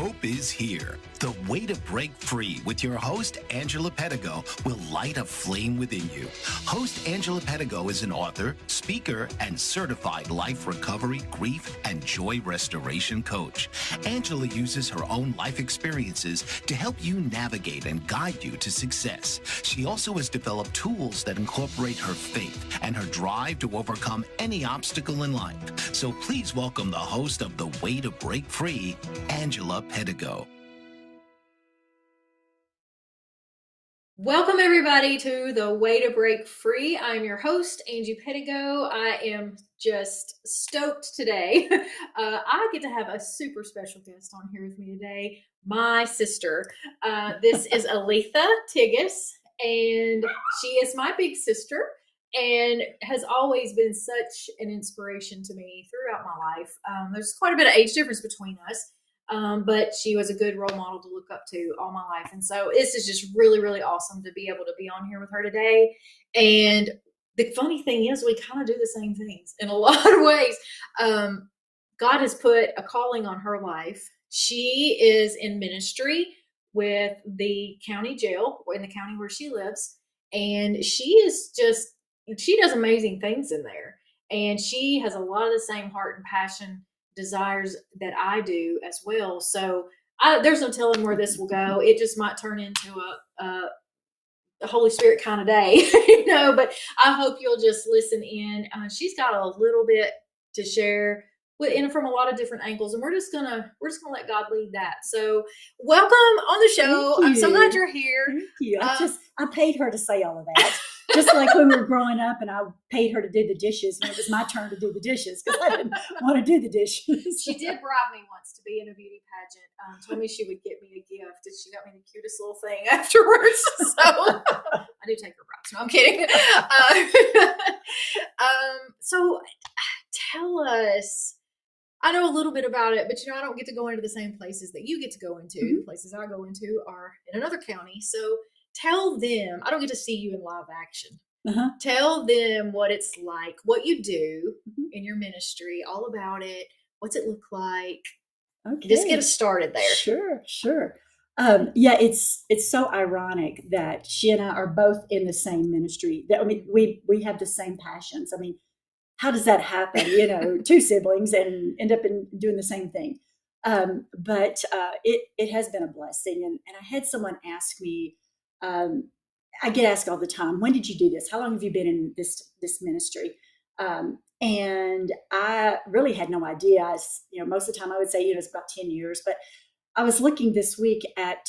Hope is here. The way to break free with your host, Angela Pedigo, will light a flame within you. Host Angela Pedigo is an author, speaker, and certified life recovery, grief, and joy restoration coach. Angela uses her own life experiences to help you navigate and guide you to success. She also has developed tools that incorporate her faith and her drive to overcome any obstacle in life. So please welcome the host of The Way to Break Free, Angela Pedigo. Welcome, everybody, to The Way to Break Free. I'm your host, Angie Pedigo. I am just stoked today. I get to have a super special guest on here with me today, my sister. This is Aletha Tigges, and she is my big sister and has always been such an inspiration to me throughout my life. There's quite a bit of age difference between us. But she was a good role model to look up to all my life. And so this is just really, really awesome to be able to be on here with her today. And the funny thing is we kind of do the same things in a lot of ways. God has put a calling on her life. She is in ministry with the county jail in the county where she lives. And she does amazing things in there. And she has a lot of the same heart and passion desires that I do as well. So there's no telling where this will go. It just might turn into a Holy Spirit kind of day, but I hope you'll just listen in. She's got a little bit to share from a lot of different angles, and we're just gonna let God lead that. So welcome on the show. I'm so glad you're here. Thank you. I paid her to say all of that. Just like when we were growing up and I paid her to do the dishes when it was my turn to do the dishes because I didn't want to do the dishes. She did bribe me once to be in a beauty pageant. Told me she would get me a gift, and she got me the cutest little thing afterwards. So I do take her bribes. No, I'm kidding. So tell us. I know a little bit about it, but I don't get to go into the same places that you get to go into. Mm-hmm. The places I go into are in another county. So tell them, I don't get to see you in live action. Uh-huh. Tell them what it's like, what you do in your ministry, all about it. What's it look like? Okay. Just get us started there. Sure. It's so ironic that she and I are both in the same ministry. We have the same passions. How does that happen? Two siblings and end up doing the same thing. But it has been a blessing. And I had someone ask me, I get asked all the time, when did you do this? How long have you been in this ministry? And I really had no idea. Most of the time I would say, it's about 10 years, but I was looking this week at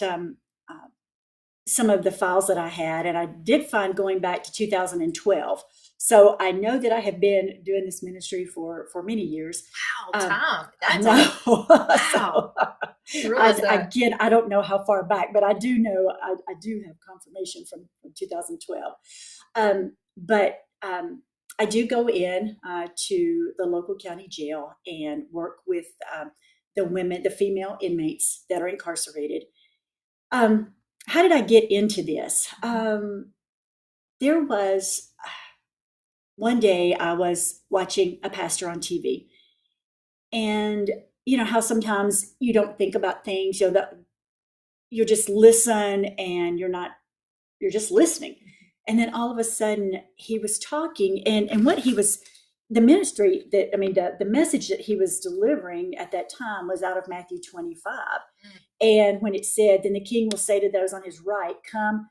some of the files that I had, and I did find going back to 2012. So I know that I have been doing this ministry for many years. Wow, time. That's wow. So, again, I don't know how far back, but I do know I do have confirmation from 2012. But I do go in to the local county jail and work with the female inmates that are incarcerated. How did I get into this? There was one day I was watching a pastor on TV, and how sometimes you don't think about things, that you just listen and you're just listening. And then all of a sudden he was talking and what he was, the ministry that, the message that he was delivering at that time was out of Matthew 25. And when it said, then the king will say to those on his right, come,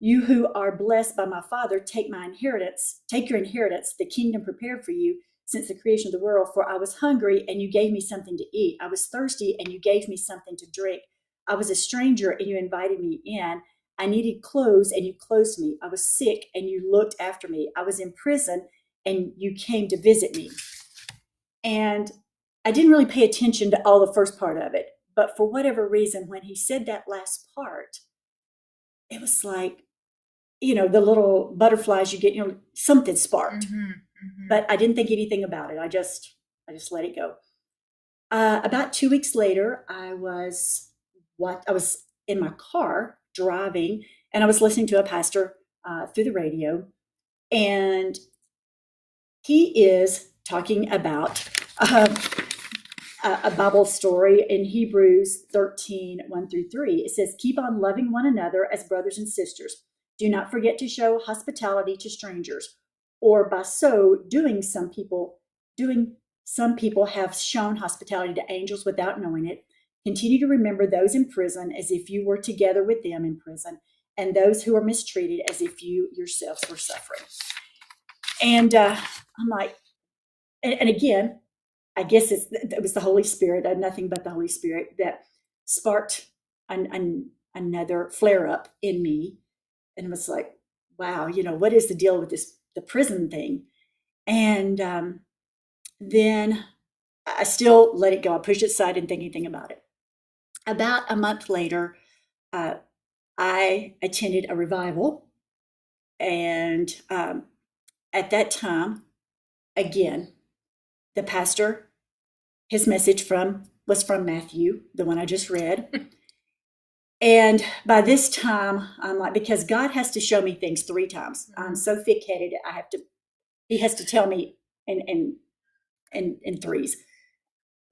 you who are blessed by my Father, take your inheritance, the kingdom prepared for you since the creation of the world. For I was hungry and you gave me something to eat. I was thirsty and you gave me something to drink. I was a stranger and you invited me in. I needed clothes and you clothed me. I was sick and you looked after me. I was in prison and you came to visit me. And I didn't really pay attention to all the first part of it. But for whatever reason, when he said that last part, it was like, the little butterflies you get, something sparked. But I didn't think anything about it. I just let it go. About 2 weeks later, I was in my car driving, and I was listening to a pastor through the radio, and he is talking about a Bible story in Hebrews 13, 1-3. It says, keep on loving one another as brothers and sisters. Do not forget to show hospitality to strangers, or by so doing some people have shown hospitality to angels without knowing it. Continue to remember those in prison as if you were together with them in prison, and those who are mistreated as if you yourselves were suffering. And I'm like, and again, I guess it was the Holy Spirit, nothing but the Holy Spirit, that sparked another flare up in me. And it was like, wow, what is the deal with the prison thing? And then I still let it go. I pushed it aside and didn't think anything about it. About a month later, I attended a revival. And at that time, again, the pastor, his message was from Matthew, the one I just read. And by this time, I'm like, because God has to show me things 3 times. I'm so thick-headed, he has to tell me in 3s.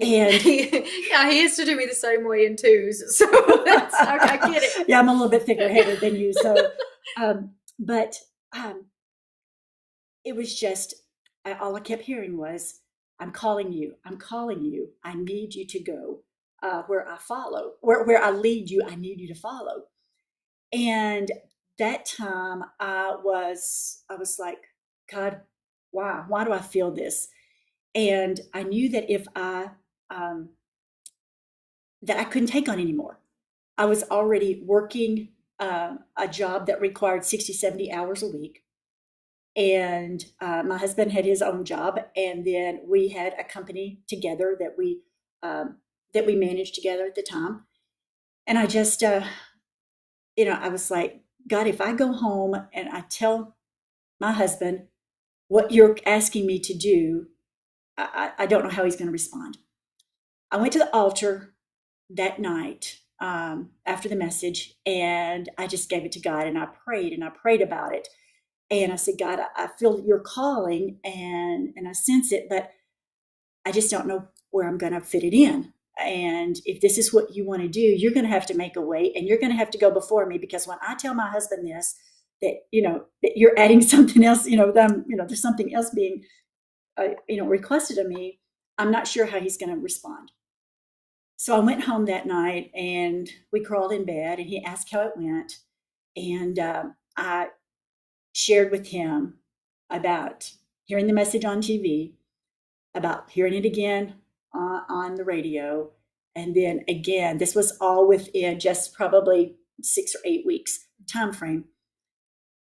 And he has to do me the same way in 2s. So I get it. Yeah, I'm a little bit thicker-headed than you. So, but it was just, all I kept hearing was, I'm calling you. I need you to go where I follow, where I lead you. I need you to follow. And that time I was like, God, why do I feel this? And I knew that if that I couldn't take on anymore. I was already working a job that required 60, 70 hours a week. And my husband had his own job, and then we had a company together that we managed together at the time. And I just, I was like, God, if I go home and I tell my husband what you're asking me to do, I don't know how he's going to respond. I went to the altar that night after the message, and I just gave it to God, and I prayed about it. And I said, God, I feel your calling and I sense it, but I just don't know where I'm going to fit it in. And if this is what you want to do, you're going to have to make a way, and you're going to have to go before me, because when I tell my husband this, that, that you're adding something else, there's something else being, requested of me, I'm not sure how he's going to respond. So I went home that night and we crawled in bed, and he asked how it went. And I shared with him about hearing the message on TV, about hearing it again on the radio. And then again, this was all within just probably 6 or 8 weeks time frame.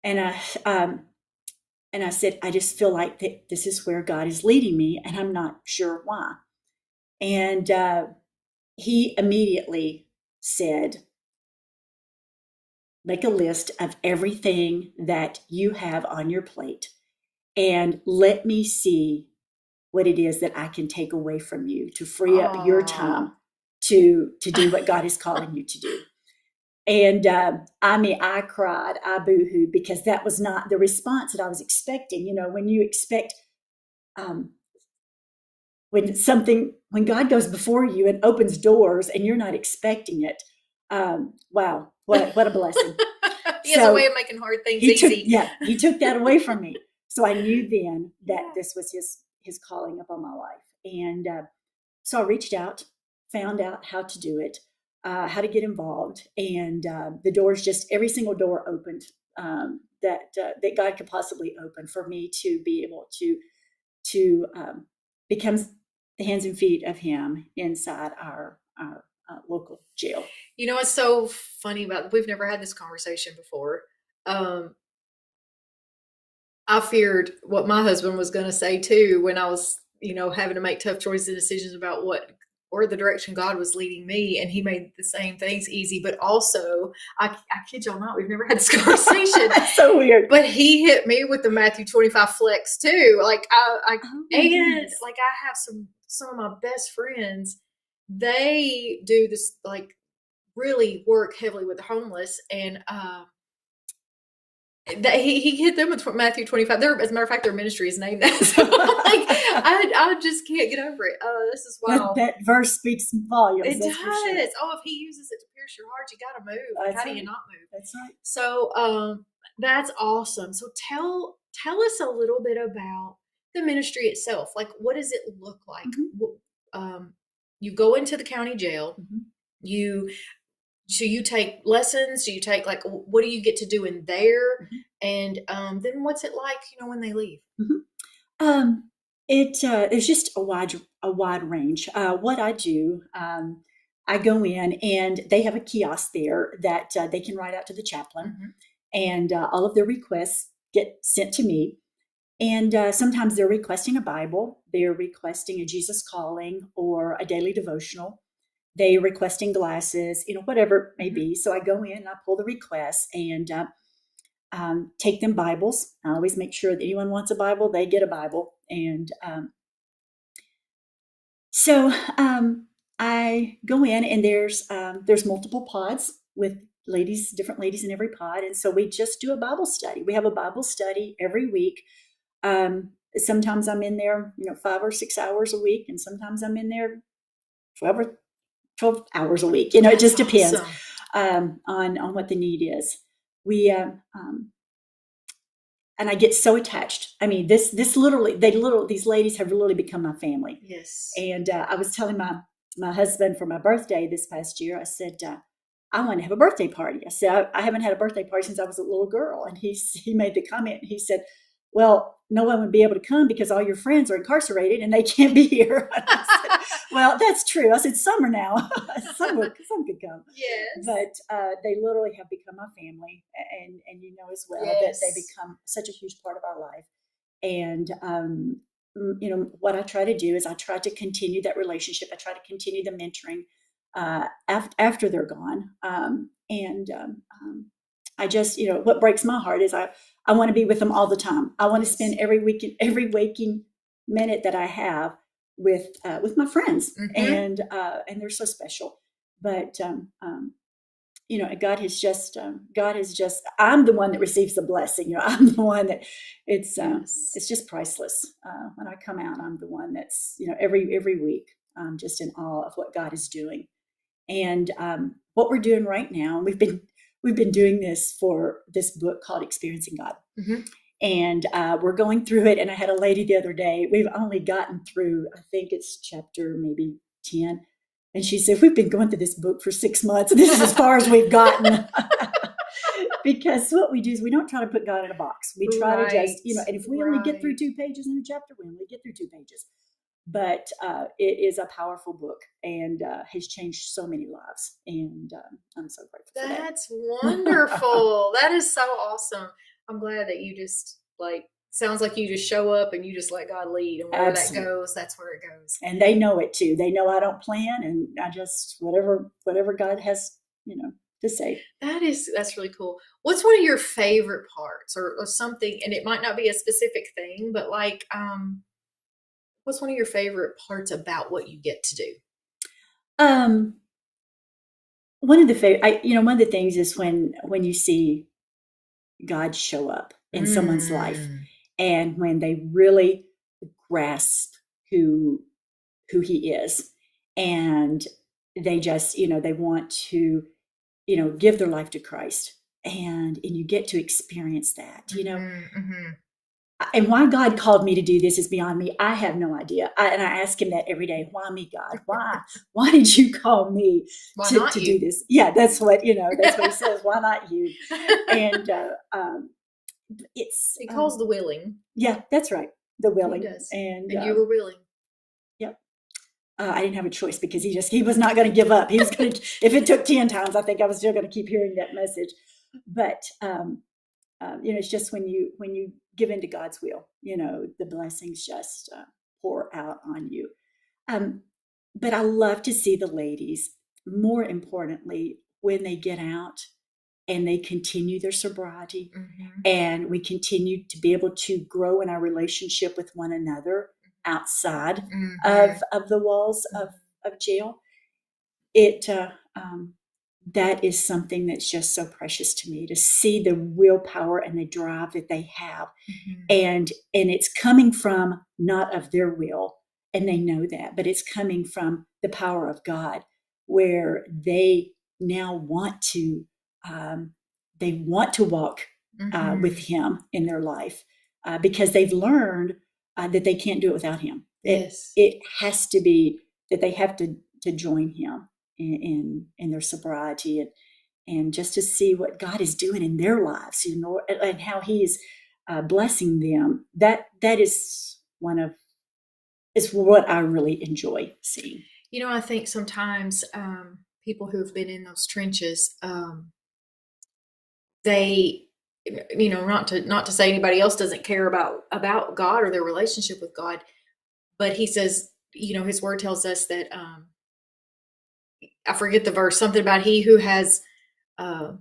And I said, I just feel like that this is where God is leading me, and I'm not sure why. And he immediately said, make a list of everything that you have on your plate, and let me see what it is that I can take away from you to free up your time to do what God is calling you to do. And I cried, I boohooed, because that was not the response that I was expecting. When you expect, when God goes before you and opens doors and you're not expecting it, wow, what a blessing. He has a way of making hard things easy. He took that away from me. So I knew then that this was his calling upon my life. And so I reached out, found out how to do it, how to get involved. And the doors, just every single door opened that God could possibly open for me to be able to become the hands and feet of him inside our local jail. What's so funny about, we've never had this conversation before. I feared what my husband was going to say too, when I was, having to make tough choices and decisions about or the direction God was leading me. And he made the same things easy, but also I kid y'all not, we've never had this conversation. That's so weird. But he hit me with the Matthew 25 flex too. Like I have some of my best friends, they do this, like really work heavily with the homeless. And That he hit them with Matthew 25. As a matter of fact, their ministry is named that. So I just can't get over it. Oh, this is wild. That verse speaks volumes. It does. Sure. Oh, if he uses it to pierce your heart, you got to move. How do you not move? That's right. So that's awesome. So tell us a little bit about the ministry itself. Like, what does it look like? You go into the county jail. So you take lessons. So you take, like, what do you get to do in there? And then what's it like, when they leave? It's just a wide range. What I do, I go in and they have a kiosk there that they can write out to the chaplain, and all of their requests get sent to me. And sometimes they're requesting a Bible, they're requesting a Jesus calling or a daily devotional. They're requesting glasses, whatever it may be. So I go in and I pull the requests and take them Bibles. I always make sure that anyone wants a Bible, they get a Bible. And so I go in and there's multiple pods with different ladies in every pod. And so we just do a Bible study. We have a Bible study every week. Sometimes I'm in there, 5 or 6 hours a week. And sometimes I'm in there 12 hours a week. It just depends on what the need is. We and I get so attached. I mean, these ladies have literally become my family. Yes. And I was telling my husband for my birthday this past year, I said, I want to have a birthday party. I said, I haven't had a birthday party since I was a little girl. And he made the comment, he said, well, no one would be able to come because all your friends are incarcerated and they can't be here. I said, well, that's true. I said, some are now. some could come. Yes. But they literally have become my family. And as well, yes. that they become such a huge part of our life. And, what I try to do is I try to continue that relationship. I try to continue the mentoring after they're gone. I just, what breaks my heart is I want to be with them all the time. I want to spend every waking minute that I have with my friends, and they're so special. But God has just I'm the one that receives the blessing. I'm the one that it's just priceless. When I come out, I'm the one that's every week I'm just in awe of what God is doing, and what we're doing right now. We've been doing this for this book called Experiencing God. And we're going through it. And I had a lady the other day, we've only gotten through, I think it's chapter maybe 10. And she said, we've been going through this book for 6 months. And this is as far as we've gotten. Because what we do is we don't try to put God in a box. We try to just, and if we only get through 2 pages in a chapter, we only get through 2 pages. But it is a powerful book and has changed so many lives. And I'm so grateful for that. That's wonderful. That is so awesome. I'm glad that you just sounds like you just show up and you just let God lead, and where that goes, that's where it goes. And they know it too. They know I don't plan, and I just whatever God has, to say. That's really cool. What's one of your favorite parts or something? And it might not be a specific thing, but what's one of your favorite parts about what you get to do? One of the things is when you see God show up in someone's life, and when they really grasp who he is, and they just, they want to, give their life to Christ, and you get to experience that, And why God called me to do this is beyond me. I have no idea. And I ask him that every day. Why me, God? Why? Why did you call me to do this? Yeah, that's what he says. Why not you? And he calls the willing. Yeah, that's right. The willing. He does. And you were willing. Yep. I didn't have a choice because he was not going to give up. He was going to, if it took 10 times, I think I was still going to keep hearing that message. But, it's just when you give into God's will, the blessings just pour out on you. But I love to see the ladies, more importantly, when they get out and they continue their sobriety, and we continue to be able to grow in our relationship with one another outside of the walls of jail. that is something that's just so precious to me, to see the willpower and the drive that they have. And it's coming from not of their will, and they know that, but it's coming from the power of God, where they now want to walk with Him in their life, because they've learned that they can't do it without Him. Yes. It has to be that they have to join Him in their sobriety, and just to see what God is doing in their lives, and how He is blessing them. That is what I really enjoy seeing. I think sometimes people who've been in those trenches, they, not to say anybody else doesn't care about God or their relationship with God, but He says, His word tells us that, I forget the verse, something about he who has, has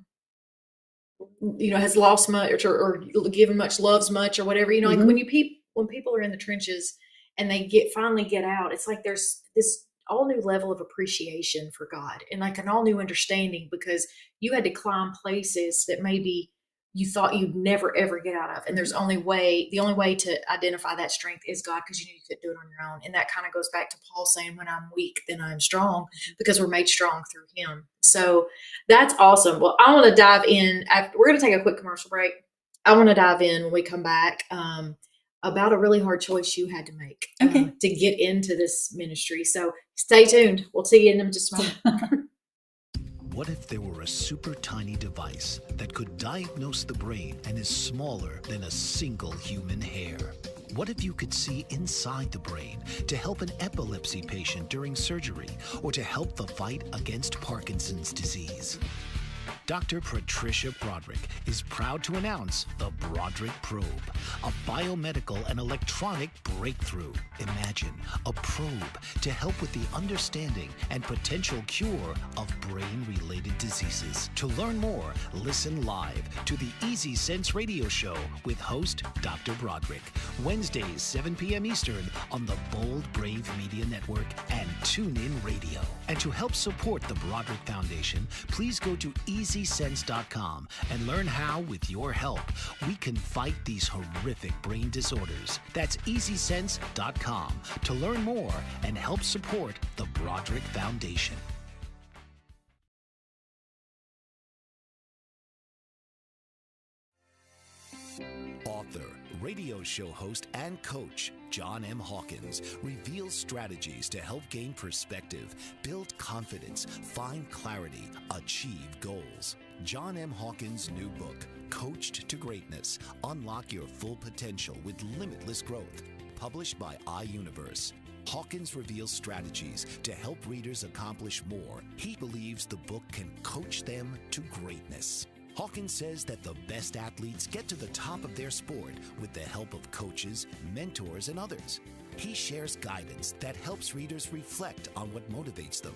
lost much or given much loves much or whatever, like when people are in the trenches and they finally get out, it's like there's this all new level of appreciation for God and like an all new understanding, because you had to climb places that maybe you thought you'd never ever get out of. And the only way to identify that strength is God, because you couldn't do it on your own. And that kind of goes back to Paul saying, when I'm weak, then I'm strong, because we're made strong through Him. So that's awesome. Well, I want to dive in. We're going to take a quick commercial break. I want to dive in when we come back about a really hard choice you had to make to get into this ministry. So stay tuned. We'll see you in just a moment. What if there were a super tiny device that could diagnose the brain and is smaller than a single human hair? What if you could see inside the brain to help an epilepsy patient during surgery, or to help the fight against Parkinson's disease? Dr. Patricia Broderick is proud to announce the Broderick Probe, a biomedical and electronic breakthrough. Imagine a probe to help with the understanding and potential cure of brain-related diseases. To learn more, listen live to the Easy Sense radio show with host Dr. Broderick, Wednesdays 7 p.m. Eastern on the Bold Brave Media Network and TuneIn Radio. And to help support the Broderick Foundation, please go to EasySense.com and learn how, with your help, we can fight these horrific brain disorders. That's EasySense.com to learn more and help support the Broderick Foundation. Author, radio show host, and coach John M. Hawkins reveals strategies to help gain perspective, build confidence, find clarity, achieve goals. John M. Hawkins' new book, Coached to Greatness: Unlock Your Full Potential with Limitless Growth, published by iUniverse. Hawkins reveals strategies to help readers accomplish more. He believes the book can coach them to greatness. Hawkins says that the best athletes get to the top of their sport with the help of coaches, mentors, and others. He shares guidance that helps readers reflect on what motivates them,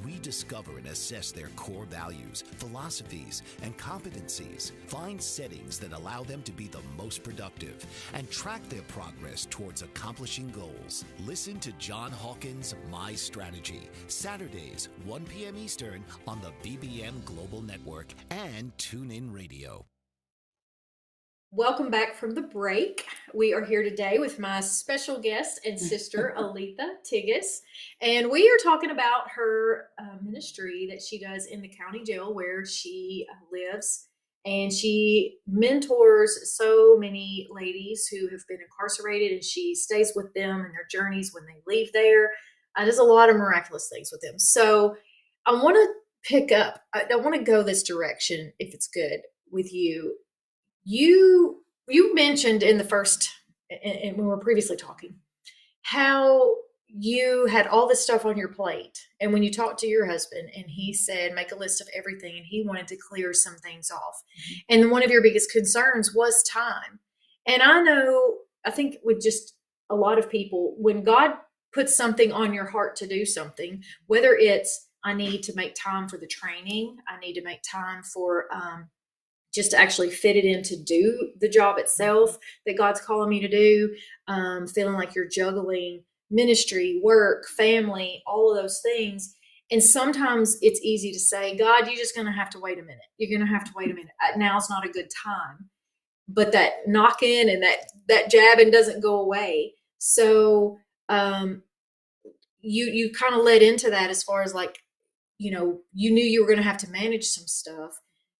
rediscover and assess their core values, philosophies, and competencies, find settings that allow them to be the most productive, and track their progress towards accomplishing goals. Listen to John Hawkins' My Strategy, Saturdays, 1 p.m. Eastern on the BBM Global Network and TuneIn Radio. Welcome back from the break. We are here today with my special guest and sister, Aletha Tigges, and we are talking about her ministry that she does in the county jail where she lives, and she mentors so many ladies who have been incarcerated, and she stays with them in their journeys when they leave there. Does a lot of miraculous things with them. So I want to go this direction, if it's good with you. You mentioned in the first, and when we were previously talking, how you had all this stuff on your plate. And when you talked to your husband and he said, make a list of everything, and he wanted to clear some things off. And one of your biggest concerns was time. And I think with just a lot of people, when God puts something on your heart to do something, whether it's, I need to make time for the training, I need to make time for, just to actually fit it in to do the job itself that God's calling me to do, feeling like you're juggling ministry, work, family, all of those things. And sometimes it's easy to say, God, you're just going to have to wait a minute. You're going to have to wait a minute. Now's not a good time. But that knocking and that jabbing doesn't go away. So you kind of led into that as far as like, you knew you were going to have to manage some stuff.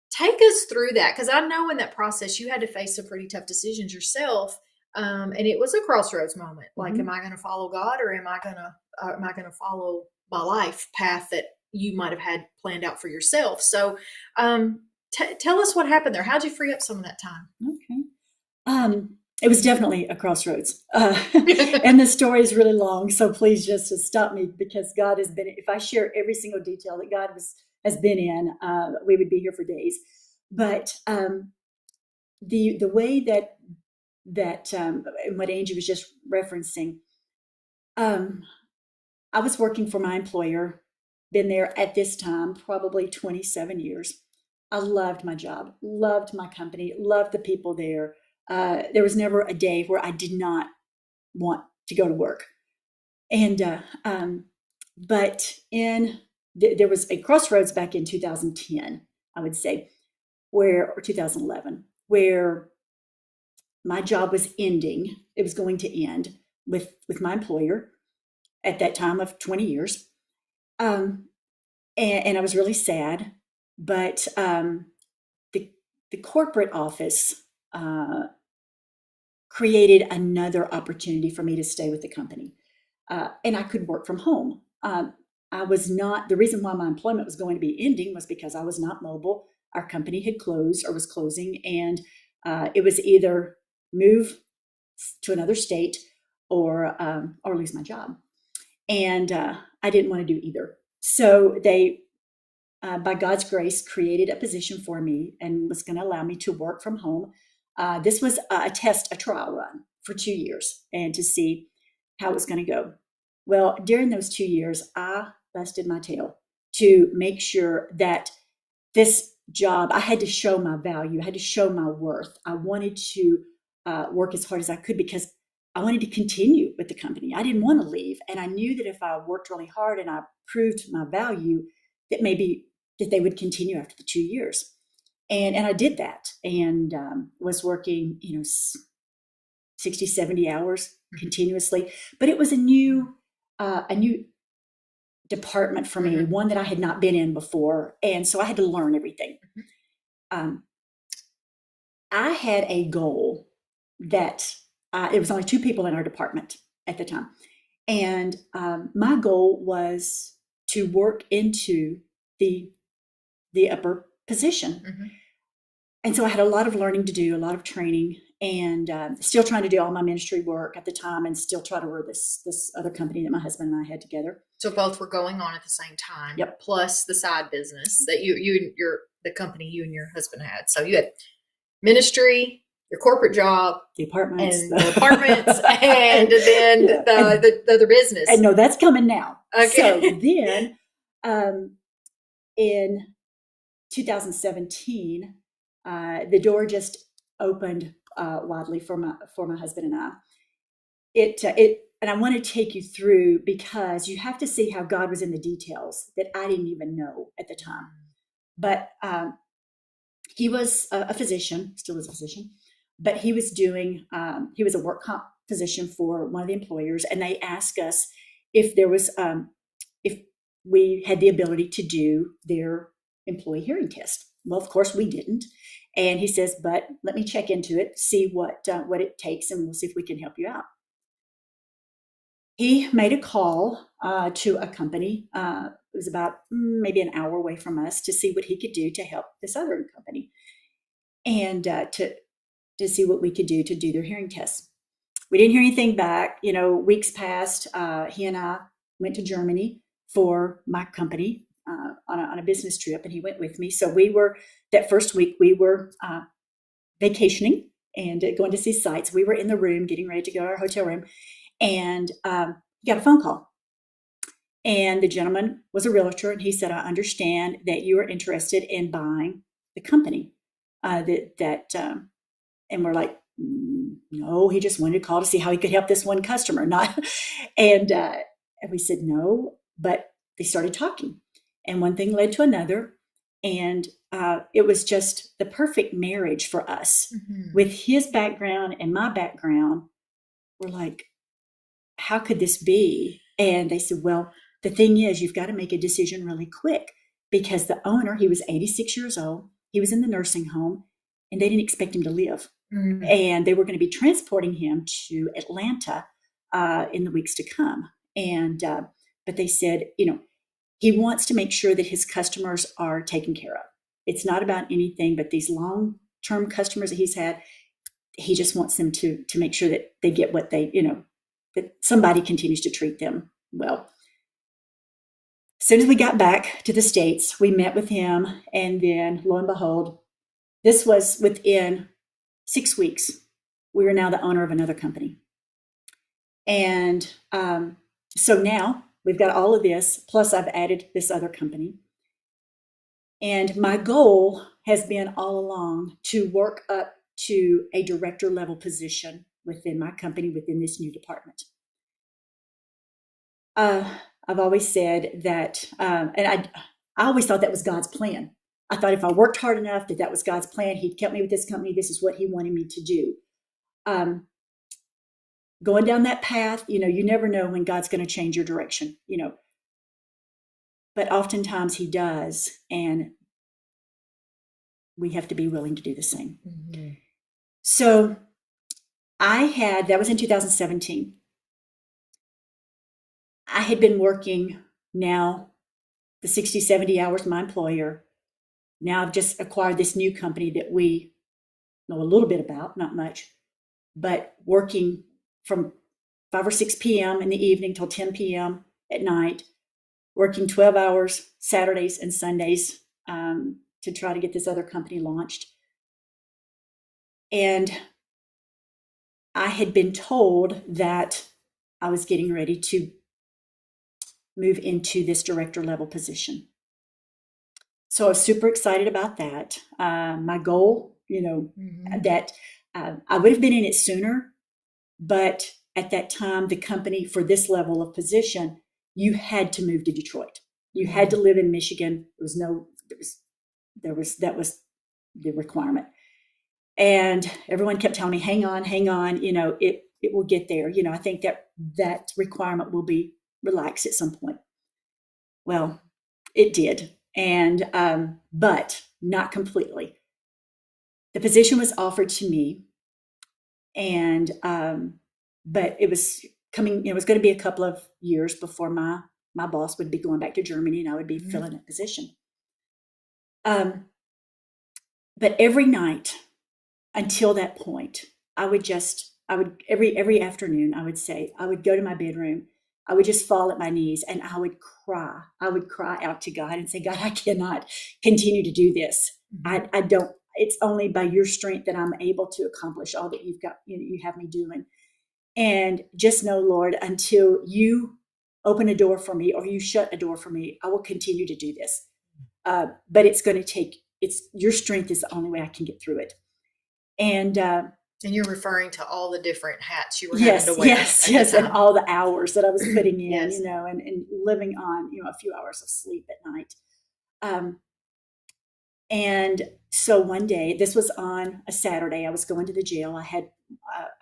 Take us through that, because I know in that process you had to face some pretty tough decisions yourself, and it was a crossroads moment. Like, am I going to follow God, or am I going to follow my life path that you might have had planned out for yourself? So, tell us what happened there. How'd you free up some of that time? Okay. It was definitely a crossroads. And the story is really long, so please just stop me, because God has been, if I share every single detail that God has been in, we would be here for days. But the way that what Angie was just referencing, I was working for my employer, been there at this time probably 27 years. I loved my job, loved my company, loved the people there. There was never a day where I did not want to go to work. And but there was a crossroads back in 2010, I would say, or 2011, where my job was ending. It was going to end with my employer at that time of 20 years. And I was really sad, but the corporate office created another opportunity for me to stay with the company. And I could work from home. I was not, the reason why my employment was going to be ending was because I was not mobile. Our company had closed or was closing, and it was either move to another state or lose my job. And I didn't want to do either. So they, by God's grace, created a position for me and was going to allow me to work from home. This was a trial run for 2 years, and to see how it was going to go. Well, during those 2 years, I busted my tail to make sure that this job, I had to show my value. I had to show my worth. I wanted to work as hard as I could, because I wanted to continue with the company. I didn't want to leave. And I knew that if I worked really hard and I proved my value, that maybe that they would continue after the 2 years. And I did that, and was working, 60, 70 hours continuously. But it was a new department for me, one that I had not been in before. And so I had to learn everything. I had a goal that it was only 2 people in our department at the time. And my goal was to work into the upper position. And so I had a lot of learning to do, a lot of training, and still trying to do all my ministry work at the time, and still try to run this other company that my husband and I had together. So both were going on at the same time. Yep. Plus the side business that the company you and your husband had. So you had ministry, your corporate job, the apartments, and and then the other business. And no, that's coming now. Okay. So then, in 2017, the door just opened widely for my husband and I. And I want to take you through, because you have to see how God was in the details that I didn't even know at the time. But he was a physician, still is a physician, but he was he was a work comp physician for one of the employers, and they asked us if there was if we had the ability to do their employee hearing test. Well, of course we didn't. And he says, but let me check into it, see what it takes, and we'll see if we can help you out. He made a call to a company. It was about maybe an hour away from us, to see what he could do to help this other company, and to see what we could do to do their hearing tests. We didn't hear anything back. Weeks passed. He and I went to Germany for my company on a business trip, and he went with me. So that first week we were vacationing and going to see sights. We were in the room getting ready to go to our hotel room, and got a phone call. And the gentleman was a realtor, and he said, I understand that you are interested in buying the company. And we're like, no, he just wanted to call to see how he could help this one customer. And we said, no, but they started talking, and one thing led to another. And it was just the perfect marriage for us. With his background and my background, we're like, how could this be? And they said, well, the thing is, you've got to make a decision really quick, because the owner, he was 86 years old. He was in the nursing home, and they didn't expect him to live. And they were going to be transporting him to Atlanta in the weeks to come. And but they said, he wants to make sure that his customers are taken care of. It's not about anything but these long-term customers that he's had. He just wants them to make sure that they get what they, that somebody continues to treat them well. As soon as we got back to the States, we met with him, and then lo and behold, this was within 6 weeks. We were now the owner of another company. And so now we've got all of this, plus I've added this other company. And my goal has been all along to work up to a director level position within my company, within this new department. I've always said that, and I always thought that was God's plan. I thought if I worked hard enough, that was God's plan. He'd kept me with this company. This is what he wanted me to do. Going down that path, you never know when God's going to change your direction, but oftentimes he does. And we have to be willing to do the same. So that was in 2017. I had been working now the 60, 70 hours with my employer. Now I've just acquired this new company that we know a little bit about, not much, but working from 5 or 6 p.m. in the evening till 10 p.m. at night, working 12 hours Saturdays and Sundays to try to get this other company launched. And I had been told that I was getting ready to move into this director level position. So I was super excited about that. My goal, that I would have been in it sooner, but at that time, the company for this level of position, you had to move to Detroit. You had to live in Michigan. That was the requirement. And everyone kept telling me, hang on, it will get there. I think that requirement will be relaxed at some point. Well, it did. And, but not completely. The position was offered to me, and, but it was coming, it was going to be a couple of years before my boss would be going back to Germany, and I would be filling that position. But every night until that point, every afternoon, I would go to my bedroom, I would just fall at my knees, and I would cry. I would cry out to God and say, God, I cannot continue to do this. I don't, it's only by your strength that I'm able to accomplish all that you've got, you have me doing. And just know, Lord, until you open a door for me or you shut a door for me, I will continue to do this. But it's going to take, your strength is the only way I can get through it. And you're referring to all the different hats you were having to wear. Yes, and all the hours that I was putting in, and living on, a few hours of sleep at night. And so one day, this was on a Saturday, I was going to the jail. I had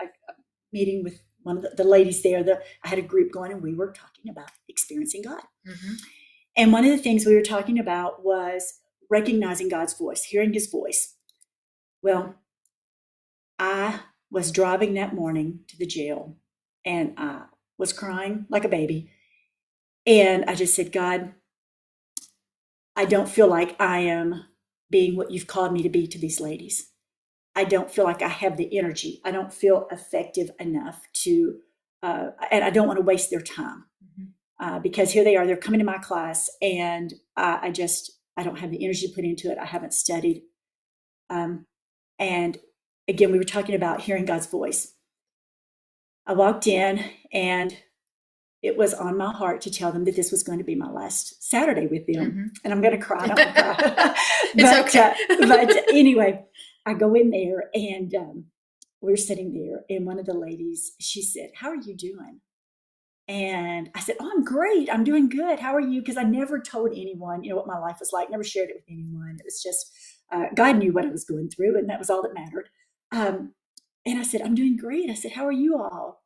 a meeting with one of the ladies there. I had a group going, and we were talking about experiencing God. And one of the things we were talking about was recognizing God's voice, hearing his voice. Well, I was driving that morning to the jail, and I was crying like a baby. And I just said, God, I don't feel like I am being what you've called me to be to these ladies. I don't feel like I have the energy. I don't feel effective enough to, and I don't want to waste their time because here they are, they're coming to my class, and I don't have the energy to put into it. I haven't studied. And again, we were talking about hearing God's voice. I walked in, and it was on my heart to tell them that this was going to be my last Saturday with them. And I'm going to cry. I don't want to cry. It's okay. But anyway, I go in there, and we're sitting there, and one of the ladies, she said, how are you doing? And I said, "Oh, I'm great. I'm doing good. How are you?" Because I never told anyone, what my life was like, never shared it with anyone. It was just, God knew what I was going through, and that was all that mattered. And I said, "I'm doing great." I said, "How are you all?"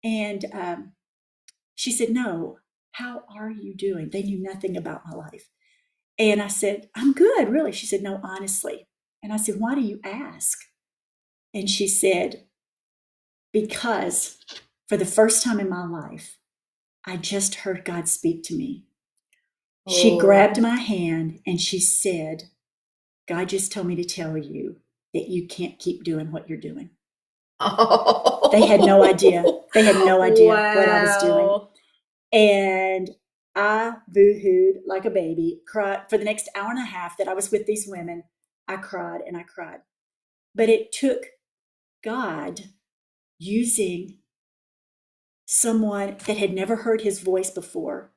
And she said, "No, how are you doing?" They knew nothing about my life. And I said, "I'm good, really." She said, "No, honestly." And I said, "Why do you ask?" And she said, "Because for the first time in my life, I just heard God speak to me." She grabbed my hand and she said, "God just told me to tell you that you can't keep doing what you're doing." They had no idea. They had no idea what I was doing. And I boo-hooed like a baby, cried for the next hour and a half that I was with these women. I cried and I cried. But it took God using someone that had never heard his voice before,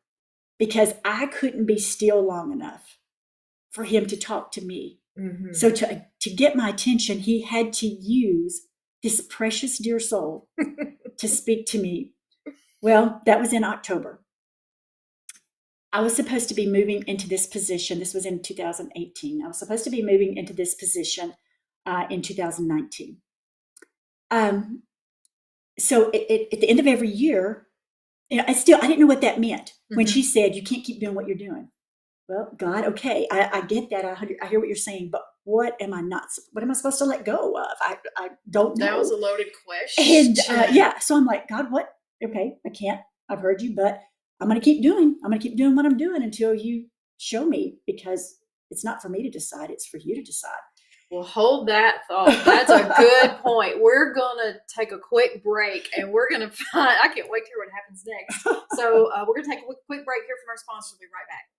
because I couldn't be still long enough for him to talk to me. Mm-hmm. So to get my attention, he had to use this precious dear soul to speak to me. Well, that was in October. I was supposed to be moving into this position. This was in 2018. I was supposed to be moving into this position in 2019. So at the end of every year, I didn't know what that meant. When she said, "You can't keep doing what you're doing." Well, God, okay, I get that. I hear what you're saying, but what am I supposed to let go of? I don't know. That was a loaded question. And so I'm like, "God, what? Okay, I can't. I've heard you, but I'm going to keep doing what I'm doing until you show me, because it's not for me to decide. It's for you to decide." Well, hold that thought. That's a good point. We're going to take a quick break, and we're going to find, I can't wait to hear what happens next. So we're going to take a quick break here from our sponsors. We'll be right back.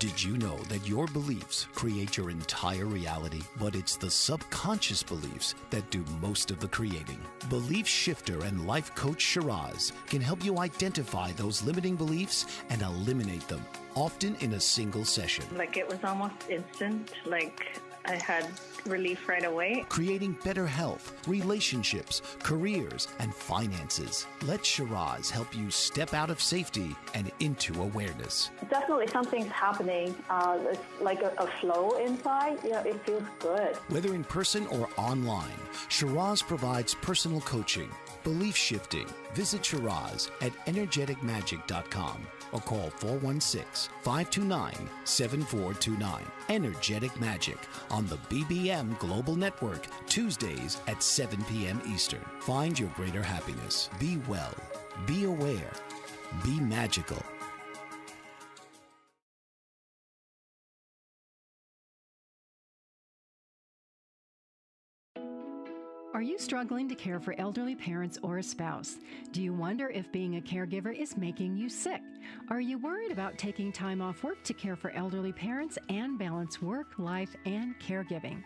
Did you know that your beliefs create your entire reality? But it's the subconscious beliefs that do most of the creating. Belief shifter and life coach Shiraz can help you identify those limiting beliefs and eliminate them, often in a single session. Like, it was almost instant. Like, I had relief right away. Creating better health, relationships, careers, and finances. Let Shiraz help you step out of safety and into awareness. Definitely something's happening. It's like a flow inside. It feels good. Whether in person or online, Shiraz provides personal coaching, belief shifting. Visit Shiraz at energeticmagic.com or call 416-529-7429. Energetic Magic on the BBM Global Network, Tuesdays at 7 p.m. Eastern. Find your greater happiness. Be well. Be aware. Be magical. Are you struggling to care for elderly parents or a spouse? Do you wonder if being a caregiver is making you sick? Are you worried about taking time off work to care for elderly parents and balance work, life, and caregiving?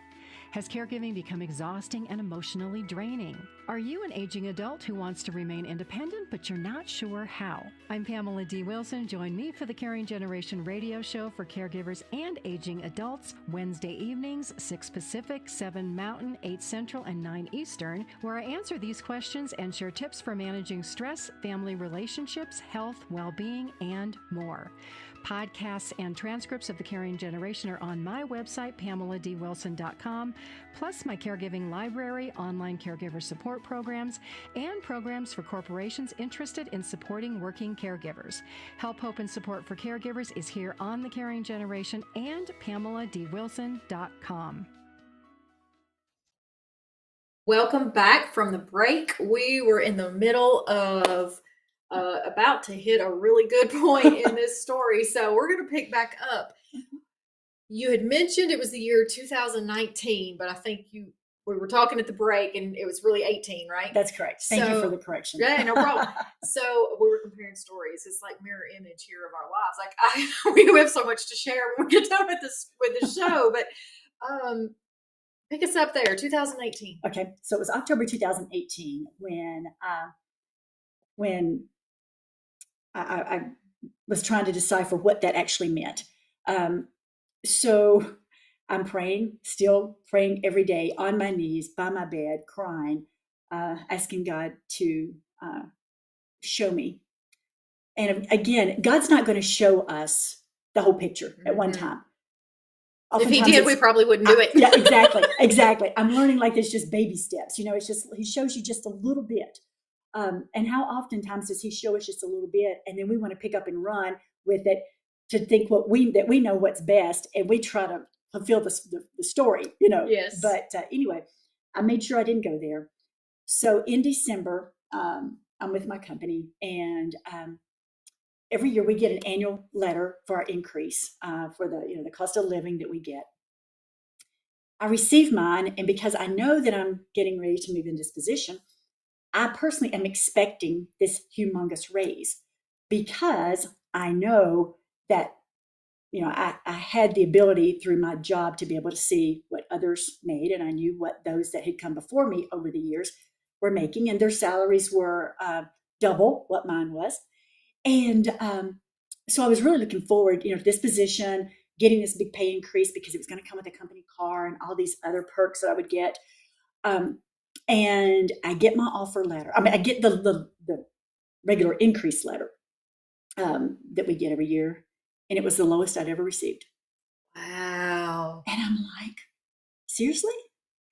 Has caregiving become exhausting and emotionally draining? Are you an aging adult who wants to remain independent, but you're not sure how? I'm Pamela D. Wilson. Join me for the Caring Generation radio show for caregivers and aging adults, Wednesday evenings, 6 Pacific, 7 Mountain, 8 Central, and 9 Eastern, where I answer these questions and share tips for managing stress, family relationships, health, well-being, and more. Podcasts and transcripts of the Caring Generation are on my website, PamelaDWilson.com, plus my caregiving library, online caregiver support programs, and programs for corporations interested in supporting working caregivers. Help, hope, and support for caregivers is here on the Caring Generation and PamelaDWilson.com. Welcome back from the break. We were in the middle of about to hit a really good point in this story. So we're going to pick back up. You had mentioned it was the year 2019, but I think we were talking at the break and it was really 18, right? That's correct. Thank you for the correction. Yeah, no problem. So we were comparing stories. It's like mirror image here of our lives. Like we have so much to share when we get done with the show, but pick us up there, 2018. Okay, so it was October 2018 when I was trying to decipher what that actually meant. So I'm praying, still praying every day on my knees by my bed, crying, asking God to show me. And again, God's not going to show us the whole picture at one time. If he Oftentimes did, we probably wouldn't do it. Yeah, exactly. I'm learning like there's just baby steps. It's just, he shows you just a little bit. And how oftentimes does he show us just a little bit, and then we want to pick up and run with it to think that we know what's best, and we try to fulfill the story, Yes. But anyway, I made sure I didn't go there. So in December, I'm with my company, and every year we get an annual letter for our increase for the cost of living that we get. I received mine, and because I know that I'm getting ready to move in this position, I personally am expecting this humongous raise, because I know that I had the ability through my job to be able to see what others made, and I knew what those that had come before me over the years were making, and their salaries were double what mine was. And so I was really looking forward, to this position, getting this big pay increase, because it was going to come with a company car and all these other perks that I would get. And I get my offer letter. I get the regular increase letter that we get every year, and it was the lowest I'd ever received. Wow. And I'm like, seriously?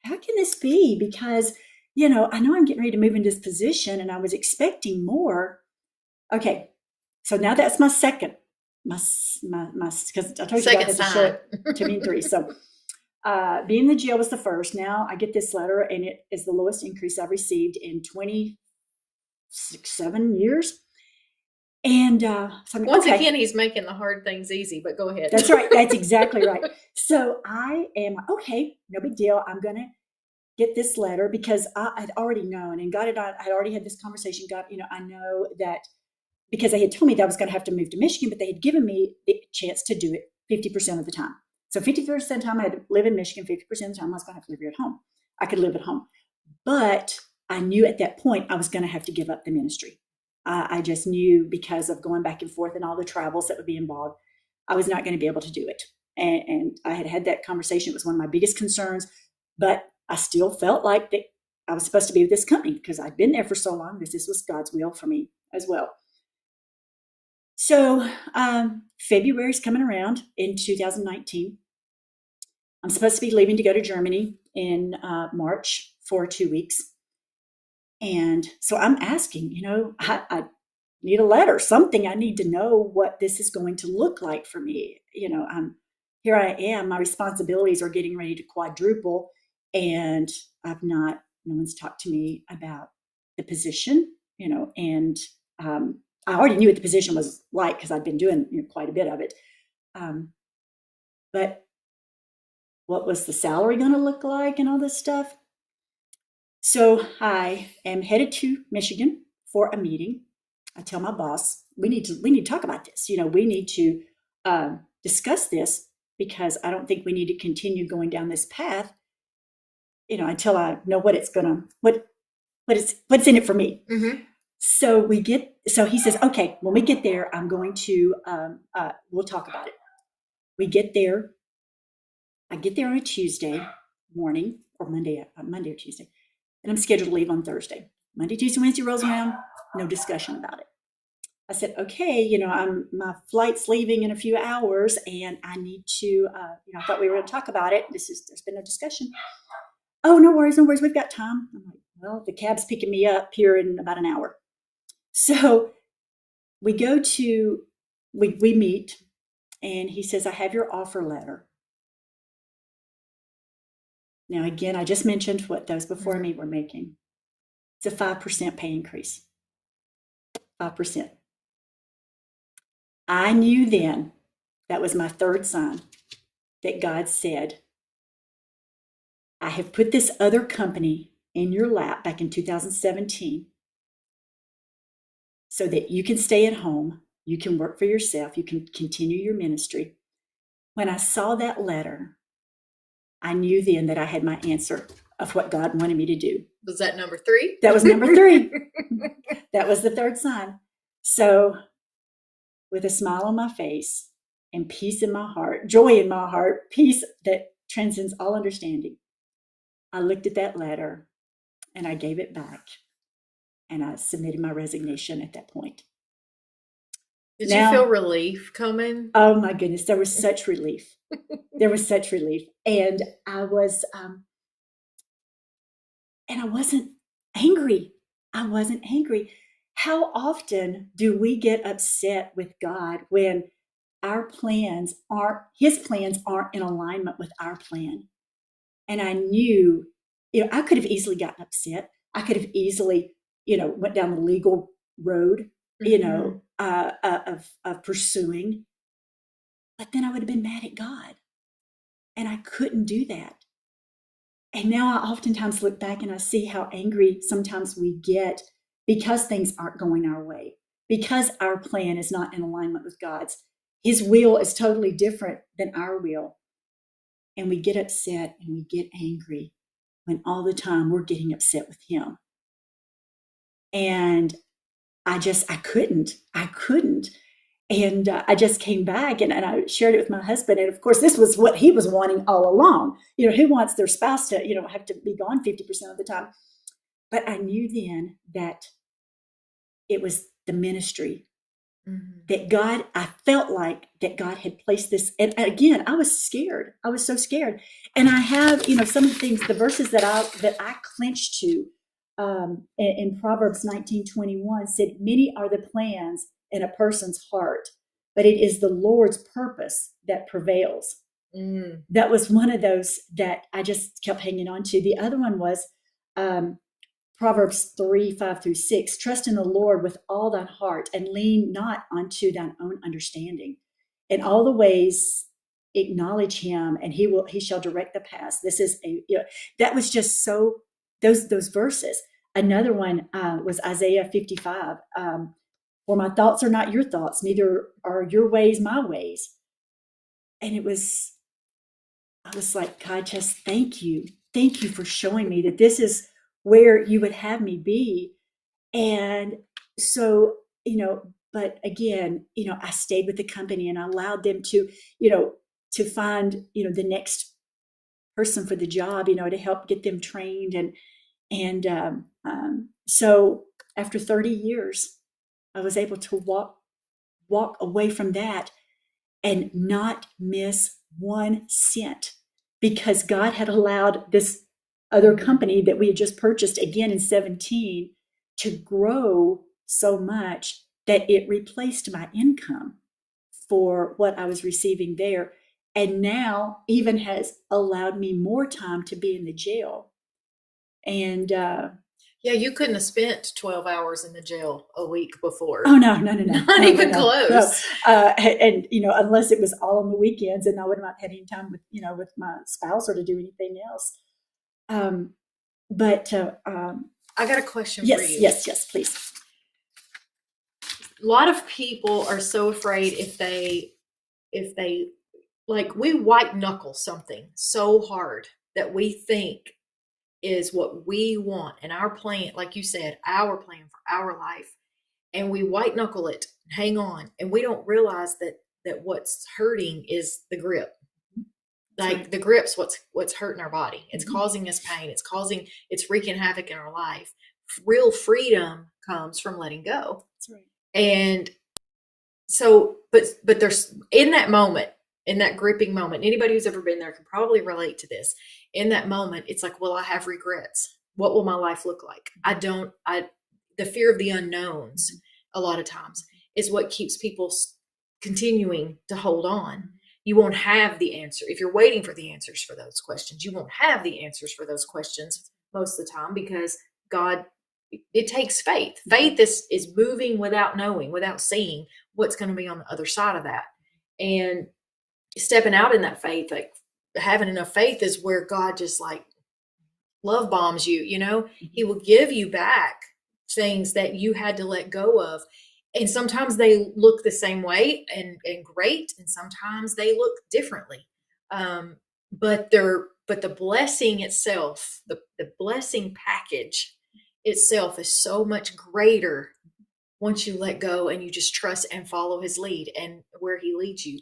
How can this be? Because, I know I'm getting ready to move into this position, and I was expecting more. Okay, so now that's my second, because I told you about to show it to me in 3. So being in the jail was the first. Now I get this letter, and it is the lowest increase I've received in 7 years. And so once again, he's making the hard things easy, but go ahead. That's right. That's exactly right. So I am, okay, no big deal. I'm going to get this letter, because I had already known, and God I had already had this conversation. God, I know that, because they had told me that I was going to have to move to Michigan, but they had given me the chance to do it 50% of the time. So 50% of the time I had to live in Michigan, 50% of the time I was going to have to live here at home. I could live at home. But I knew at that point I was going to have to give up the ministry. I just knew, because of going back and forth and all the travels that would be involved, I was not going to be able to do it. And I had that conversation. It was one of my biggest concerns, but I still felt like that I was supposed to be with this company, because I'd been there for so long, because this was God's will for me as well. So February's coming around in 2019. I'm supposed to be leaving to go to Germany in March for 2 weeks. And so I'm asking, I need a letter, something. I need to know what this is going to look like for me. Here I am, my responsibilities are getting ready to quadruple, and no one's talked to me about the position, and I already knew what the position was like, because I'd been doing quite a bit of it. But what was the salary going to look like and all this stuff? So I am headed to Michigan for a meeting. I tell my boss, we need to talk about this. We need to discuss this, because I don't think we need to continue going down this path, until I know what's in it for me. Mm-hmm. So he says, okay, when we get there, I'm going to, we'll talk about it. We get there. I get there on a Tuesday morning, or Monday or Tuesday, and I'm scheduled to leave on Thursday. Monday, Tuesday, Wednesday rolls around, no discussion about it. I said, okay, my flight's leaving in a few hours, and I need to, I thought we were going to talk about it. There's been no discussion. Oh, no worries. We've got time. I'm like, well, the cab's picking me up here in about an hour. So we meet, and he says, I have your offer letter. Now, again, I just mentioned what those before me were making. It's a 5% pay increase. 5%. I knew then, that was my third sign, that God said, I have put this other company in your lap back in 2017, so that you can stay at home, you can work for yourself, you can continue your ministry. When I saw that letter, I knew then that I had my answer of what God wanted me to do. Was that number 3? That was number 3. That was the third sign. So with a smile on my face and peace in my heart, joy in my heart, peace that transcends all understanding. I looked at that letter and I gave it back, and I submitted my resignation at that point. Did Now, you feel relief coming? Oh my goodness, there was such relief. There was such relief. And I was, and I wasn't angry. I wasn't angry. How often do we get upset with God when his plans aren't in alignment with our plan? And I knew, I could have easily gotten upset. I could have easily, went down the legal road, of pursuing. But then I would have been mad at God. And I couldn't do that. And now I oftentimes look back and I see how angry sometimes we get because things aren't going our way, because our plan is not in alignment with God's. His will is totally different than our will. And we get upset and we get angry when all the time we're getting upset with him. And I couldn't. And I just came back and I shared it with my husband. And of course, this was what he was wanting all along. Who wants their spouse to, have to be gone 50% of the time? But I knew then that it was the ministry that I felt like that God had placed this. And again, I was scared. I was so scared. And I have, some of the things, the verses that I clinched to in Proverbs 19:21 said, many are the plans in a person's heart, but it is the Lord's purpose that prevails. That was one of those that I just kept hanging on to. The other one was Proverbs 3:5-6. Trust in the Lord with all thine heart and lean not unto thine own understanding. In all the ways acknowledge him, and he shall direct the paths. This is that was just so those verses. Another one was Isaiah 55. For my thoughts are not your thoughts, neither are your ways my ways. And I was like, God, just thank you. Thank you for showing me that this is where you would have me be. And so, but again, I stayed with the company and I allowed them to, to find, the next person for the job, to help get them trained. And so after 30 years, I was able to walk away from that and not miss 1 cent, because God had allowed this other company that we had just purchased again in 2017 to grow so much that it replaced my income for what I was receiving there. And now even has allowed me more time to be in the jail. And yeah, you couldn't have spent 12 hours in the jail a week before. Oh, no. Not even close. No. And, unless it was all on the weekends, and I would not have had any time with, with my spouse or to do anything else. But I got a question yes, for you. Yes, please. A lot of people are so afraid if they like, we white knuckle something so hard that we think is what we want, and our plan, like you said, our plan for our life, and we white knuckle it, hang on, and we don't realize that what's hurting is the grip. Like right. The grip's what's hurting our body. It's causing us pain. It's wreaking havoc in our life. Real freedom comes from letting go. That's right. And so, but there's in that moment, in that gripping moment, anybody who's ever been there can probably relate to this. In that moment, it's like, well, I have regrets. What will my life look like? The fear of the unknowns a lot of times is what keeps people continuing to hold on. You won't have the answer. If you're waiting for the answers for those questions, you won't have the answers for those questions most of the time, because God, it takes faith. Faith is moving without knowing, without seeing what's going to be on the other side of that. And stepping out in that faith, like having enough faith, is where God just like love bombs you, he will give you back things that you had to let go of. And sometimes they look the same way and great. And sometimes they look differently. But the blessing itself, the blessing package itself is so much greater once you let go and you just trust and follow his lead and where he leads you.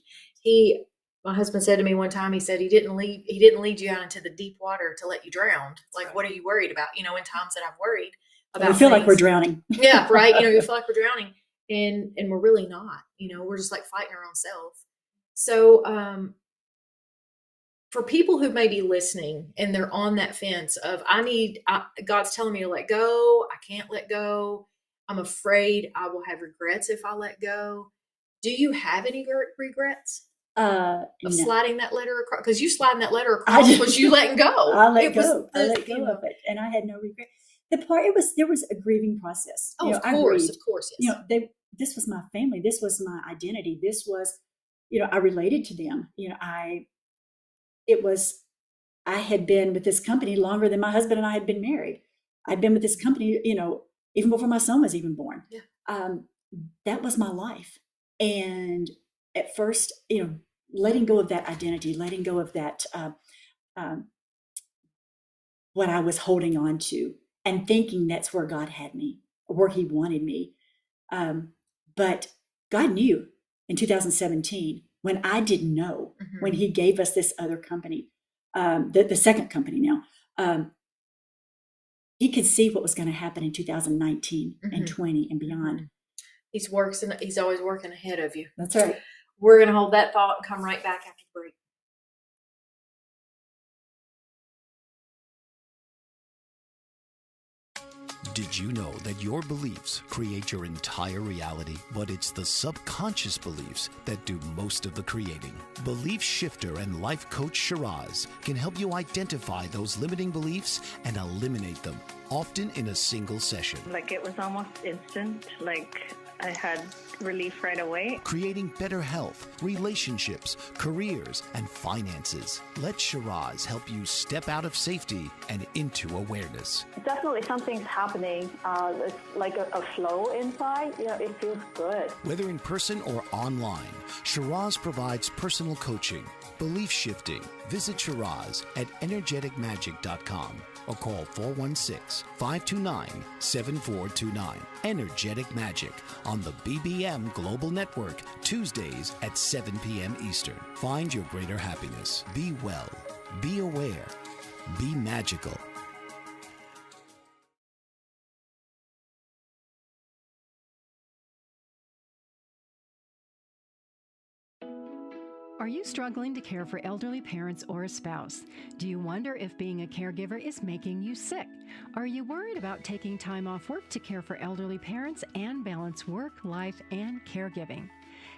my husband said to me one time, he said he didn't lead you out into the deep water to let you drown. Like, what are you worried about? In times that I'm worried about, we feel like we're drowning. Yeah, right. You feel like we're drowning, and we're really not. We're just like fighting our own self. So, for people who may be listening and they're on that fence of God's telling me to let go, I can't let go, I'm afraid I will have regrets if I let go. Do you have any regrets of No. sliding that letter across? Because you sliding that letter across was you letting go. I let go of it, and I had no regret. There was a grieving process. Oh, of course, yes. This was my family. This was my identity. This was, I related to them. I had been with this company longer than my husband and I had been married. I'd been with this company, even before my son was even born. Yeah. That was my life. And at first, letting go of that identity, letting go of that, what I was holding on to, and thinking that's where God had me, or where he wanted me. But God knew in 2017, when I didn't know, when he gave us this other company, the second company now, he could see what was going to happen in 2019 and 20 and beyond. He's always working ahead of you. That's right. We're going to hold that thought and come right back after the break. Did you know that your beliefs create your entire reality, but it's the subconscious beliefs that do most of the creating? Belief shifter and life coach Shiraz can help you identify those limiting beliefs and eliminate them, often in a single session. Like, it was almost instant. Like, I had relief right away. Creating better health, relationships, careers, and finances. Let Shiraz help you step out of safety and into awareness. Definitely something's happening. It's like a flow inside. It feels good. Whether in person or online, Shiraz provides personal coaching, belief shifting. Visit Shiraz at energeticmagic.com or call 416-529-7429. Energetic Magic on the BBM Global Network, Tuesdays at 7 p.m. Eastern. Find your greater happiness. Be well. Be aware. Be magical. Are you struggling to care for elderly parents or a spouse? Do you wonder if being a caregiver is making you sick? Are you worried about taking time off work to care for elderly parents and balance work, life, and caregiving?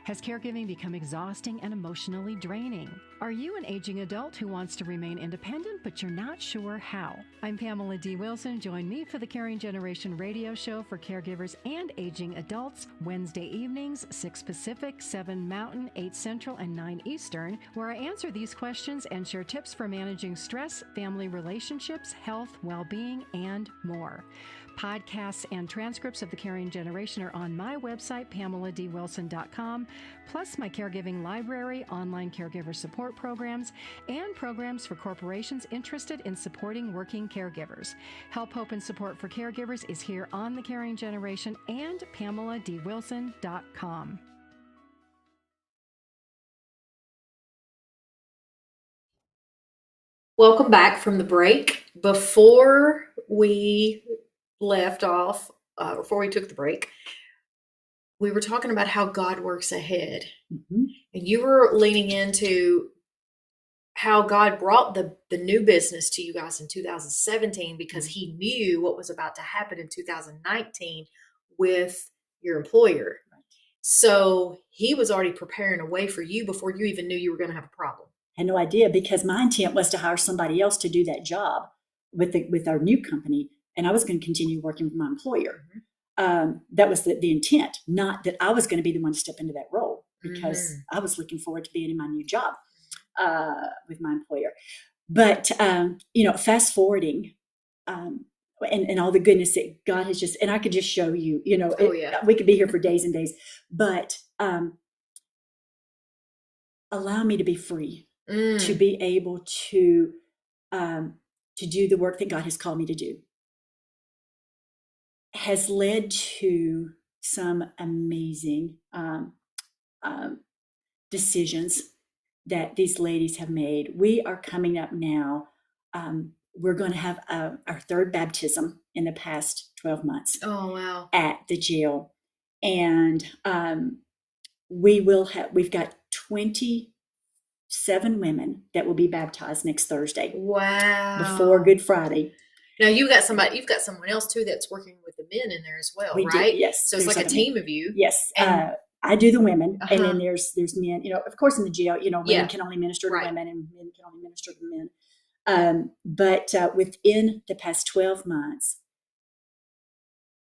Has caregiving become exhausting and emotionally draining? Are you an aging adult who wants to remain independent, but you're not sure how? I'm Pamela D. Wilson. Join me for the Caring Generation radio show for caregivers and aging adults, Wednesday evenings, 6 Pacific, 7 Mountain, 8 Central, and 9 Eastern, where I answer these questions and share tips for managing stress, family relationships, health, well-being, and more. Podcasts and transcripts of the Caring Generation are on my website, PamelaDWilson.com, plus my caregiving library, online caregiver support programs, and programs for corporations interested in supporting working caregivers. Help, hope, and support for caregivers is here on the Caring Generation and PamelaDWilson.com. Welcome back from the break. Before we left off, before we took the break, we were talking about how God works ahead. And you were leaning into how God brought the new business to you guys in 2017 because he knew what was about to happen in 2019 with your employer. So he was already preparing a way for you before you even knew you were going to have a problem. I had no idea, because my intent was to hire somebody else to do that job with our new company. And I was going to continue working with my employer. That was the intent, not that I was going to be the one to step into that role, because I was looking forward to being in my new job with my employer. But, fast forwarding and all the goodness that God has just, and I could just show you, we could be here for days and days, but allow me to be free, to be able to do the work that God has called me to do, has led to some amazing decisions that these ladies have made. We are coming up now. We're going to have our third baptism in the past 12 months. Oh, wow. At the jail. And we've got 27 women that will be baptized next Thursday. Wow. Before Good Friday. Now you've got someone else too that's working with the men in there as well, right? Do, yes. So it's like a team of you. Yes. And, I do the women, and then there's men. Of course, in the jail, women can only minister to right. women, and men can only minister to men. But within the past 12 months,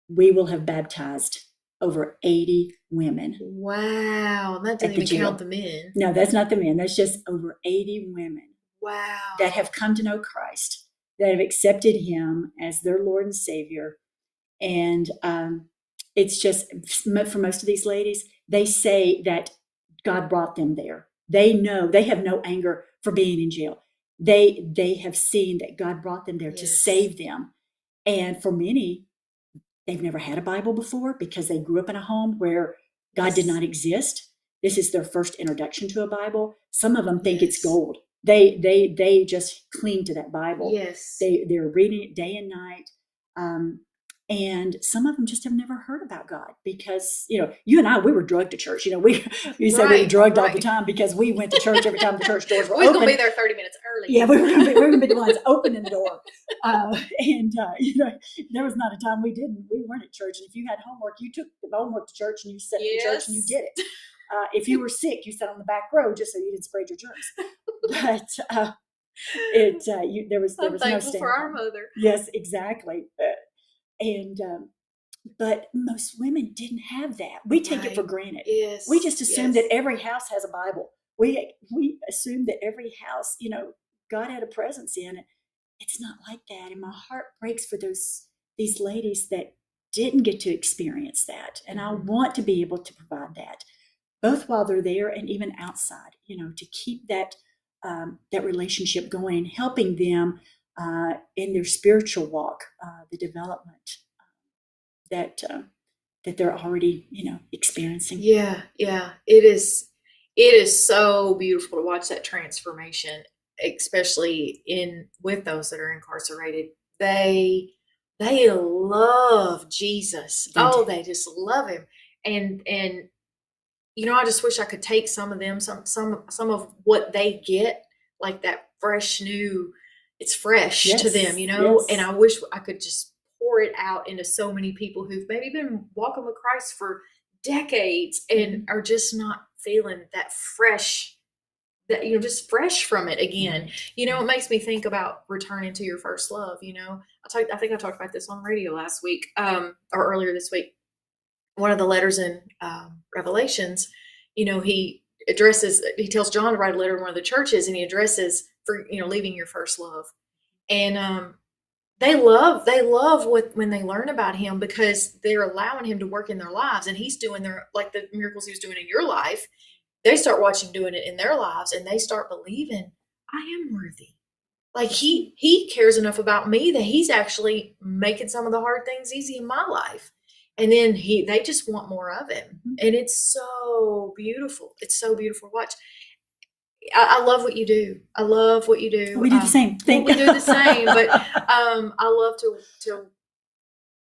we will have baptized over 80 women. Wow. That doesn't even count the men. No, that's not the men. That's just over 80 women. Wow. That have come to know Christ, that have accepted him as their Lord and Savior. And it's just, for most of these ladies, they say that God brought them there. They know, they have no anger for being in jail. They have seen that God brought them there to save them. And for many, they've never had a Bible before because they grew up in a home where God did not exist. This is their first introduction to a Bible. Some of them think it's gold. They just cling to that Bible. Yes. They're reading it day and night. And some of them just have never heard about God because, you and I, we were drugged to church. We said we were drugged all the time because we went to church every time the church doors were open. We were going to be there 30 minutes early. Yeah, we were going to be the ones opening the door. There was not a time we didn't. We weren't at church. And if you had homework, you took the homework to church and you sat in church and you did it. If you were sick, you sat on the back row just so you didn't spread your germs. But there was I'm no thankful for our mother. Yes, exactly. But most women didn't have that. We take it for granted. Yes. We just assume that every house has a Bible. We assume that every house, God had a presence in it. It's not like that. And my heart breaks for these ladies that didn't get to experience that. And I want to be able to provide that, both while they're there and even outside, to keep that relationship going and helping them in their spiritual walk, the development that they're already, experiencing. Yeah. It is so beautiful to watch that transformation, especially with those that are incarcerated. They love Jesus. They just love him. And I just wish I could take some of them, some of what they get, like that fresh new, it's fresh to them, and I wish I could just pour it out into so many people who've maybe been walking with Christ for decades and are just not feeling that fresh, just fresh from it again. It makes me think about returning to your first love. I think I talked about this on radio last week, or earlier this week. One of the letters in Revelations, he tells John to write a letter to one of the churches, and he addresses for leaving your first love. And they love when they learn about him because they're allowing him to work in their lives, and he's doing like the miracles he was doing in your life. They start watching doing it in their lives, and they start believing, I am worthy. Like he cares enough about me that he's actually making some of the hard things easy in my life. And then they just want more of him. And it's so beautiful. It's so beautiful to watch. I love what you do. I love what you do. We do the same thing. We do the same, but I love to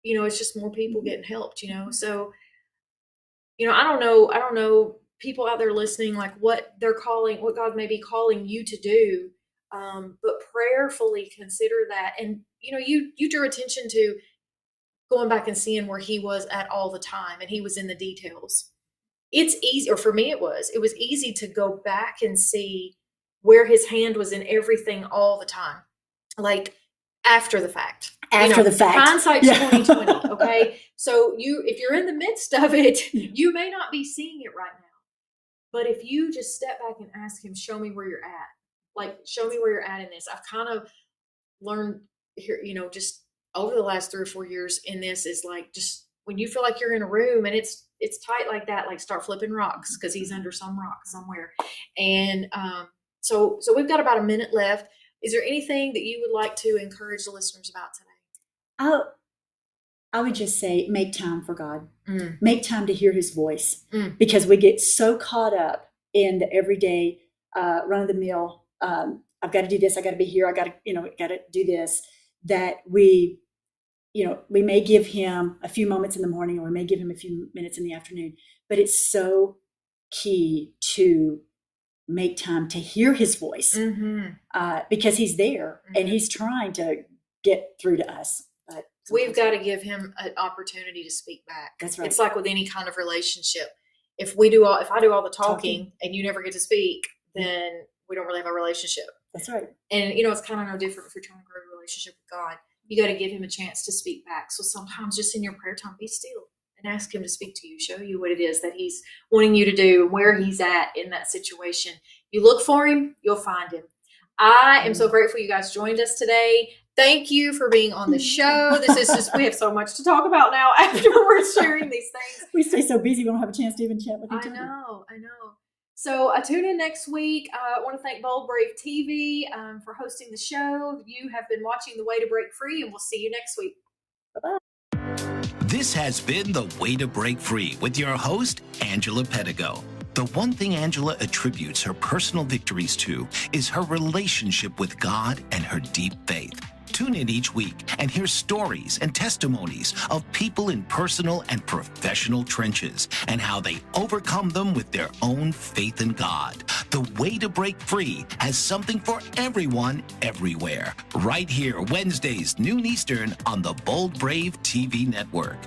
it's just more people getting helped, So, I don't know people out there listening, like what God may be calling you to do. But prayerfully consider that. And, you drew attention to going back and seeing where he was at all the time, and he was in the details. It's easy, or for me it was easy to go back and see where his hand was in everything all the time, like after the fact. Hindsight's 2020. Okay, so if you're in the midst of it, you may not be seeing it right now, but if you just step back and ask him, show me where you're at. Like, show me where you're at in this. I've kind of learned here, just over the last 3 or 4 years in this, is like, just when you feel like you're in a room and it's tight like that, like start flipping rocks, because he's under some rock somewhere. And so we've got about a minute left. Is there anything that you would like to encourage the listeners about today? I would just say, make time for God. Make time to hear his voice, because we get so caught up in the everyday run of the mill, I've got to do this, I got to be here, I got to do this, that we may give him a few moments in the morning, or we may give him a few minutes in the afternoon, but it's so key to make time to hear his voice, because he's there and he's trying to get through to us. But we've got to give him an opportunity to speak back. That's right. It's like with any kind of relationship. If I do all the talking and you never get to speak, then we don't really have a relationship. That's right. And it's kind of no different if you're trying to grow a relationship with God. You got to give him a chance to speak back. So sometimes just in your prayer time, be still and ask him to speak to you, show you what it is that he's wanting you to do, where he's at in that situation. You look for him, you'll find him. I am so grateful you guys joined us today. Thank you for being on the show. This is just, we have so much to talk about now after we're sharing these things. We stay so busy, we don't have a chance to even chat with each other. I know. So tune in next week. I want to thank Bold Brave TV for hosting the show. You have been watching The Way to Break Free, and we'll see you next week. Bye-bye. This has been The Way to Break Free with your host, Angela Pedigo. The one thing Angela attributes her personal victories to is her relationship with God and her deep faith. Tune in each week and hear stories and testimonies of people in personal and professional trenches and how they overcome them with their own faith in God. The Way to Break Free has something for everyone, everywhere. Right here, Wednesdays, noon Eastern on the Bold Brave TV network.